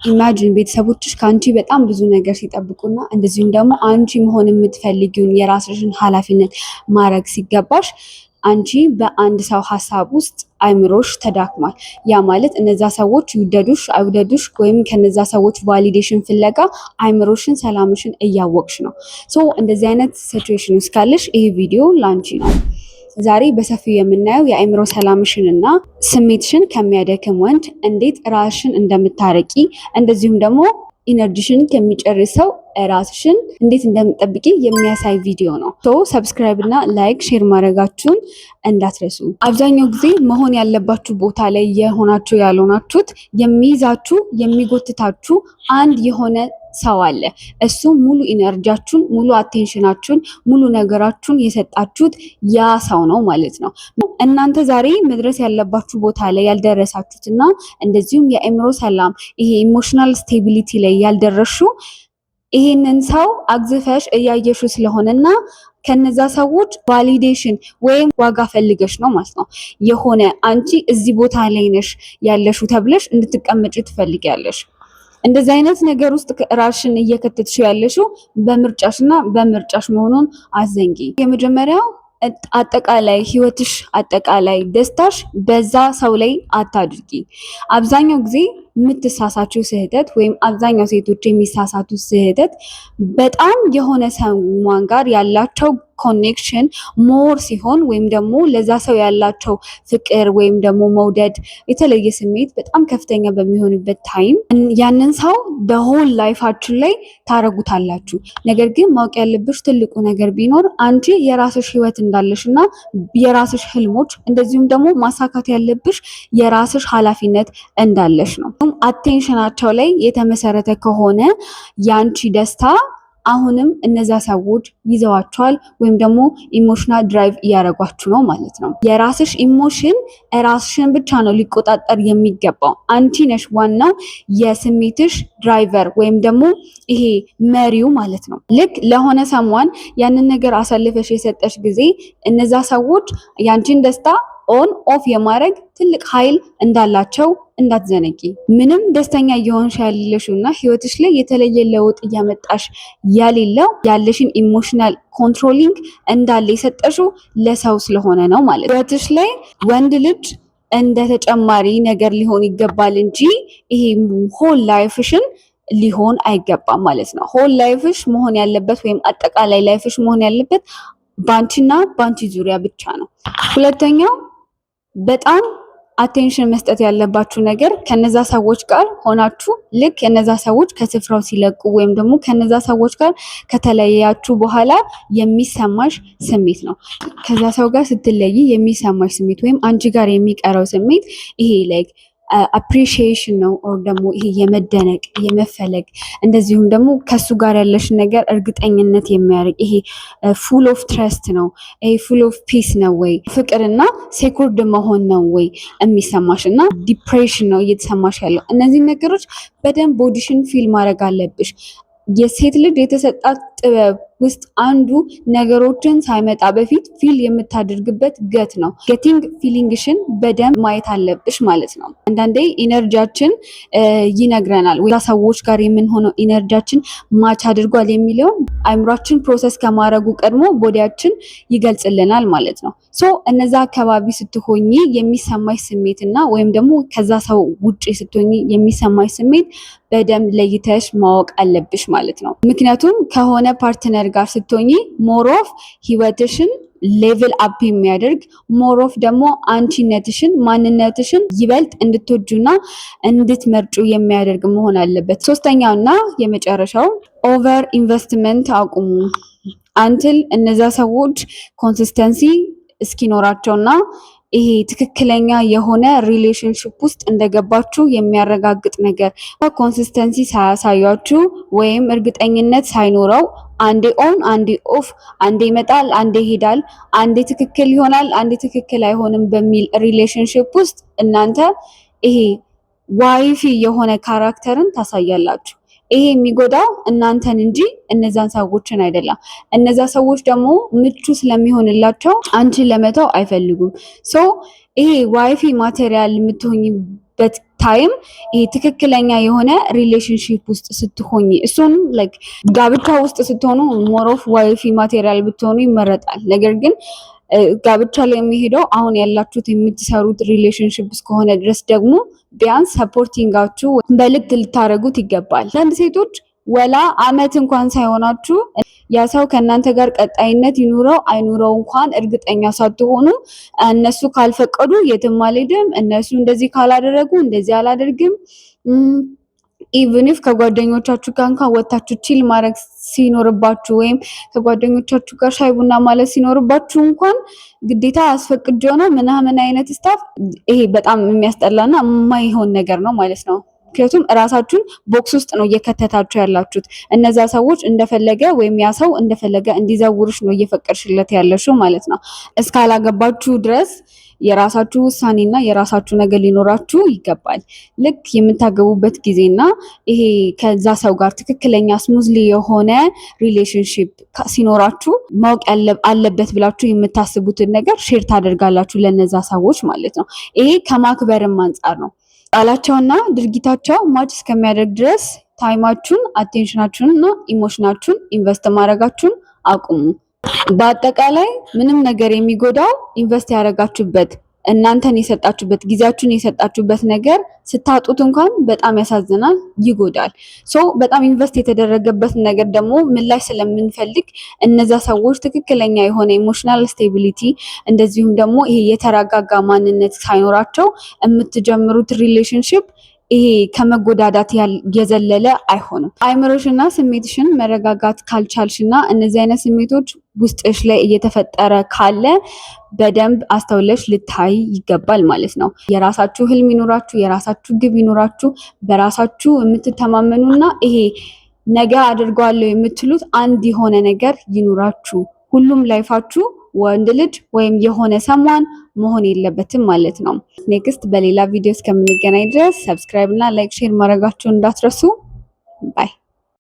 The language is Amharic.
ኢማጂን ቤተሰቦችሽ ከአንቺ በጣም ብዙ ነገር ሲጠብቁና እንደዚሁም ደግሞ አንቺ መሆን የምትፈልጊውን የራስሽን ኃላፊነት ማድረግ ሲገባሽ አንቺ በአንድ ሰው ሀሳብ ውስጥ አይምሮሽ ተዳክሟል። ያ ማለት እነዛ ሰዎች ይውደዱሽ አይውደዱሽ ወይም ከነዛ ሰዎች ቫሊዴሽን ፍለጋ አይምሮሽን ሰላምሽን እያወቅሽ ነው። ሶ እንደዚህ አይነት ሲቹዌሽን ውስጥ ካለሽ ይሄ ቪዲዮ ላንቺ ነው። ዛሬ በሰፊው የምናየው የአእምሮ ሰላምሽን እና ስሜትሽን ከሚያደክም ወንድ እንዴት ራስሽን እንደምታረቂ እንደዚሁም ደግሞ ኢነርጂሽን ከሚጨርሰው ራስሽን እንዴት እንደምትጠብቂ የሚያሳይ ቪዲዮ ነው። ሰብስክራይብ እና ላይክ ሼር ማድረጋችሁን እንዳትረሱ። አብዛኛው ጊዜ መሆን ያለባችሁ ቦታ ላይ የሆናችሁ ያልሆናችሁት የሚይዛችሁ የሚጎትታችሁ አንድ የሆነ ሰው አለ። እሱ ሙሉ ኢነርጂያችሁን ሙሉ አቴንሽናችሁን ሙሉ ነገራችሁን የሰጣችሁት ያ ሰው ነው ማለት ነው። እናንተ ዛሬ መድረስ ያለባችሁ ቦታ ላይ ያልደረሳችሁትና እንደዚሁም የአእምሮ ሰላም ይሄ ኢሞሽናል ስቴቢሊቲ ላይ ያልደረሹ ይሄንን ሰው አግዝፈሽ እያየሹ ስለሆነና ከነዛ ሰዎች ቫሊዴሽን ወይም ዋጋ ፈልገሽ ነው ማለት ነው። የሆነ አንቺ እዚህ ቦታ ላይ ነሽ ያለሹ ተብለሽ እንድትቀመጪ ትፈልጊያለሽ። እንደዚህ አይነት ነገር ውስጥ ራስሽን እየከተትሽ ያለሽው በምርጫሽና በምርጫሽ መሆኑን አዘንጊ። የመጀመሪያው አጠቃላይ ህይወትሽ አጠቃላይ ደስታሽ በዛ ሰው ላይ አታድርጊ። አብዛኛው ጊዜ የምትሳሳችው ስህተት ወይም አብዛኛው ሴቶች የሚሳሳቱት ስህተት በጣም የሆነ ሰውን ጋር ያላቸው ኮኔክሽን ሞር ሲሆን ወይም ደግሞ ለዛ ሰው ያላቸው ፍቅር ወይም ደግሞ መውደድ የተለየ ስሜት በጣም ከፍተኛ በሚሆንበት ታይም ያንን ሰው በሆል ላይፋችን ላይ ታረጉታላችሁ። ነገር ግን ማወቅ ያለብሽ ትልቁ ነገር ቢኖር አንቺ የራስሽ ህይወት እንዳለሽ እና የራስሽ ህልሞች እንደዚሁም ደግሞ ማሳካት ያለብሽ የራስሽ ኃላፊነት እንዳለሽ ነው። አቴንሽናቸው ላይ የተመሰረተ ከሆነ ያንቺ ደስታ አሁንም እነዛ ሰዎች ይዘዋቸዋል ወይም ደግሞ ኢሞሽናል ድራይቭ እያደረጓችሁ ነው ማለት ነው። የራስሽ ኢሞሽን ራስሽን ብቻ ነው ሊቆጣጠር የሚገባው። አንቺ ነሽ ዋናው የስሜትሽ ድራይቨር ወይም ደግሞ ይሄ መሪው ማለት ነው። ልክ ለሆነ ሰሟን ያንን ነገር አሳልፈሽ የሰጠሽ ጊዜ እነዛ ሰዎች ያንቺን ደስታ ኦን ኦፍ የማድረግ ትልቅ ኃይል እንዳላቸው እንዳትዘነቂ። ምንም ደስተኛ እየሆንሽ ያለሽው እና ህይወትሽ ላይ የተለየ ለውጥ እያመጣሽ ያሌለው ያለሽን ኢሞሽናል ኮንትሮሊንግ እንዳለ የሰጠሽው ለሰው ስለሆነ ነው ማለት ነው። ህይወትሽ ላይ ወንድ ልጅ እንደ ተጨማሪ ነገር ሊሆን ይገባል እንጂ ይሄ ሆል ላይፍሽን ሊሆን አይገባም ማለት ነው። ሆል ላይፍሽ መሆን ያለበት ወይም አጠቃላይ ላይፍሽ መሆን ያለበት ባንቺና ባንቺ ዙሪያ ብቻ ነው። ሁለተኛው በጣም አቴንሽን መስጠት ያለባችሁ ነገር ከነዛ ሰዎች ጋር ሆናችሁ ልክ የነዛ ሰዎች ከስፍራው ሲለቁ ወይም ደግሞ ከነዛ ሰዎች ጋር ከተለያያችሁ በኋላ የሚሰማሽ ስሜት ነው። ከዛ ሰው ጋር ስትለይ የሚሰማሽ ስሜት ወይም አንቺ ጋር የሚቀረው ስሜት ይሄ ላይክ አፕሪሺዬሽን ነው። ኦር ደግሞ ይሄ የመደነቅ የመፈለግ እንደዚሁም ደግሞ ከሱ ጋር ያለሽ ነገር እርግጠኝነት የሚያደርግ ይሄ ፉል ኦፍ ትረስት ነው። ይሄ ፉል ኦፍ ፒስ ነው ወይ ፍቅርና ሴኩርድ መሆን ነው ወይ የሚሰማሽ እና ዲፕሬሽን ነው እየተሰማሽ ያለው። እነዚህ ነገሮች በደንብ ቦዲሽን ፊል ማድረግ አለብሽ። የሴት ልጅ የተሰጣት ጥበብ ውስጥ አንዱ ነገሮችን ሳይመጣ በፊት ፊል የምታደርግበት ገት ነው። ጌቲንግ ፊሊንግሽን በደንብ ማየት አለብሽ ማለት ነው። አንዳንዴ ኢነርጂያችን ይነግረናል ወይ ሰዎች ጋር የምንሆነው ኢነርጂያችን ማች አድርጓል የሚለውን አይምሯችን ፕሮሰስ ከማድረጉ ቀድሞ ቦዲያችን ይገልጽልናል ማለት ነው። ሶ እነዛ አካባቢ ስትሆኚ የሚሰማሽ ስሜትና ወይም ደግሞ ከዛ ሰው ውጪ ስትሆኚ የሚሰማሽ ስሜት በደንብ ለይተሽ ማወቅ አለብሽ ማለት ነው። ምክንያቱም ከሆነ ፓርትነር ጋር ስትሆኚ ሞር ኦፍ ህይወትሽን ሌቭል አፕ የሚያደርግ ሞር ኦፍ ደግሞ አንቺነትሽን ማንነትሽን ይበልጥ እንድትወጁና እንድትመርጩ የሚያደርግ መሆን አለበት። ሶስተኛውና የመጨረሻው ኦቨር ኢንቨስትመንት አቁሙ። አንትል እነዛ ሰዎች ኮንሲስተንሲ እስኪኖራቸውና ይሄ ትክክለኛ የሆነ ሪሌሽንሽፕ ውስጥ እንደገባችሁ የሚያረጋግጥ ነገር ኮንሲስተንሲ ሳያሳያችሁ ወይም እርግጠኝነት ሳይኖረው አንዴ ኦን አንዴ ኦፍ፣ አንዴ ይመጣል አንዴ ይሄዳል፣ አንዴ ትክክል ይሆናል አንዴ ትክክል አይሆንም በሚል ሪሌሽንሽፕ ውስጥ እናንተ ይሄ ዋይፊ የሆነ ካራክተርን ታሳያላችሁ። ይሄ የሚጎዳው እናንተን እንጂ እነዛን ሰዎችን አይደለም። እነዛ ሰዎች ደግሞ ምቹ ስለሚሆንላቸው አንቺን ለመተው አይፈልጉም። ሶ ይሄ ዋይፊ ማቴሪያል የምትሆኝበት ታይም ይሄ ትክክለኛ የሆነ ሪሌሽንሺፕ ውስጥ ስትሆኚ እሱን ላይክ ጋብቻ ውስጥ ስትሆኑ ሞር ኦፍ ዋይፊ ማቴሪያል ብትሆኑ ይመረጣል። ነገር ግን ጋብቻ ላይ የሚሄደው አሁን ያላችሁት የምትሰሩት ሪሌሽንሺፕ እስከሆነ ድረስ ደግሞ ቢያንስ ሰፖርቲንጋችሁ በልክ ልታረጉት ይገባል። አንዳንድ ሴቶች ወላ አመት እንኳን ሳይሆናችሁ ያ ሰው ከእናንተ ጋር ቀጣይነት ይኑረው አይኑረው እንኳን እርግጠኛ ሳትሆኑ እነሱ ካልፈቀዱ የትም አልሄድም፣ እነሱ እንደዚህ ካላደረጉ እንደዚህ አላደርግም፣ ኢቭን ኢፍ ከጓደኞቻችሁ ጋር እንኳን ወታችሁ ቺል ማድረግ ሲኖርባችሁ ወይም ከጓደኞቻችሁ ጋር ሻይ ቡና ማለት ሲኖርባችሁ እንኳን ግዴታ አስፈቅጄው ነው ምናምን አይነት ስታፍ፣ ይሄ በጣም የሚያስጠላና የማይሆን ነገር ነው ማለት ነው። ምክንያቱም እራሳችሁን ቦክስ ውስጥ ነው እየከተታችሁ ያላችሁት። እነዛ ሰዎች እንደፈለገ ወይም ያ ሰው እንደፈለገ እንዲዘውርሽ ነው እየፈቀድሽለት ያለሽው ማለት ነው። እስካላገባችሁ ድረስ የራሳችሁ ውሳኔና የራሳችሁ ነገር ሊኖራችሁ ይገባል። ልክ የምታገቡበት ጊዜና ይሄ ከዛ ሰው ጋር ትክክለኛ ስሙዝሊ የሆነ ሪሌሽንሺፕ ሲኖራችሁ ማወቅ አለበት ብላችሁ የምታስቡትን ነገር ሼር ታደርጋላችሁ ለነዛ ሰዎች ማለት ነው። ይሄ ከማክበርም አንጻር ነው። ቃላቸውና ድርጊታቸው ማች እስከሚያደርግ ድረስ ታይማችሁን፣ አቴንሽናችሁን እና ኢሞሽናችሁን ኢንቨስት ማድረጋችሁን አቁሙ። በአጠቃላይ ምንም ነገር የሚጎዳው ኢንቨስት ያደረጋችሁበት እናንተን የሰጣችሁበት ጊዜያችሁን የሰጣችሁበት ነገር ስታጡት እንኳን በጣም ያሳዝናል፣ ይጎዳል። በጣም ኢንቨስት የተደረገበት ነገር ደግሞ ምላሽ ስለምንፈልግ እነዛ ሰዎች ትክክለኛ የሆነ ኢሞሽናል ስቴቢሊቲ እንደዚሁም ደግሞ ይሄ የተረጋጋ ማንነት ሳይኖራቸው የምትጀምሩት ሪሌሽንሽፕ ይሄ ከመጎዳዳት የዘለለ አይሆንም። አይምሮሽና ስሜትሽን መረጋጋት ካልቻልሽና እነዚህ አይነት ስሜቶች ውስጥሽ ላይ እየተፈጠረ ካለ በደንብ አስተውለሽ ልታይ ይገባል ማለት ነው። የራሳችሁ ህልም ይኖራችሁ፣ የራሳችሁ ግብ ይኖራችሁ፣ በራሳችሁ የምትተማመኑና ይሄ ነገ አድርገዋለሁ የምትሉት አንድ የሆነ ነገር ይኖራችሁ። ሁሉም ላይፋችሁ ወንድ ልጅ ወይም የሆነ ሰማን መሆን የለበትም ማለት ነው። ኔክስት በሌላ ቪዲዮ እስከምንገናኝ ድረስ ሰብስክራይብ እና ላይክ ሼር ማድረጋችሁን እንዳትረሱ። ባይ